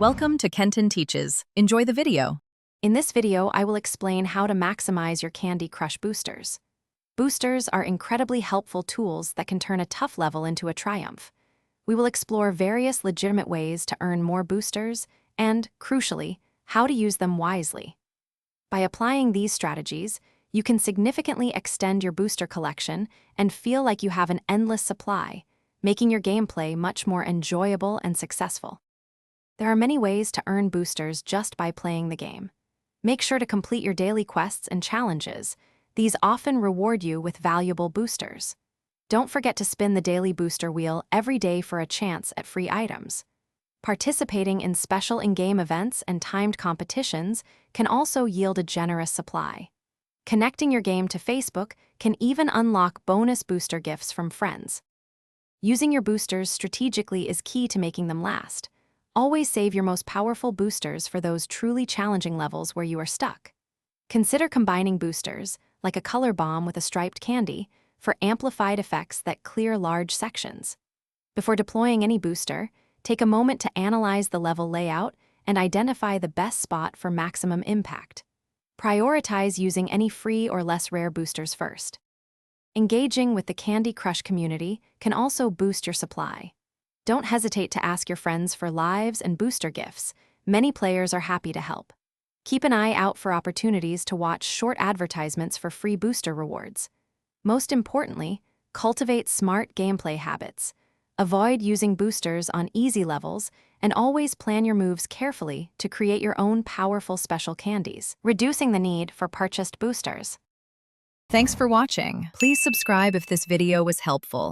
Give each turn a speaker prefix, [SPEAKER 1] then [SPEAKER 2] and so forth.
[SPEAKER 1] Welcome to Kenton Teaches. Enjoy the video.
[SPEAKER 2] In this video, I will explain how to maximize your Candy Crush boosters. Boosters are incredibly helpful tools that can turn a tough level into a triumph. We will explore various legitimate ways to earn more boosters and, crucially, how to use them wisely. By applying these strategies, you can significantly extend your booster collection and feel like you have an endless supply, making your gameplay much more enjoyable and successful. There are many ways to earn boosters just by playing the game. Make sure to complete your daily quests and challenges. These often reward you with valuable boosters. Don't forget to spin the daily booster wheel every day for a chance at free items. Participating in special in-game events and timed competitions can also yield a generous supply. Connecting your game to Facebook can even unlock bonus booster gifts from friends. Using your boosters strategically is key to making them last. Always save your most powerful boosters for those truly challenging levels where you are stuck. Consider combining boosters, like a color bomb with a striped candy, for amplified effects that clear large sections. Before deploying any booster, take a moment to analyze the level layout and identify the best spot for maximum impact. Prioritize using any free or less rare boosters first. Engaging with the Candy Crush community can also boost your supply. Don't hesitate to ask your friends for lives and booster gifts. Many players are happy to help. Keep an eye out for opportunities to watch short advertisements for free booster rewards. Most importantly, cultivate smart gameplay habits. Avoid using boosters on easy levels and always plan your moves carefully to create your own powerful special candies, reducing the need for purchased boosters.
[SPEAKER 1] Thanks for watching. Please subscribe if this video was helpful.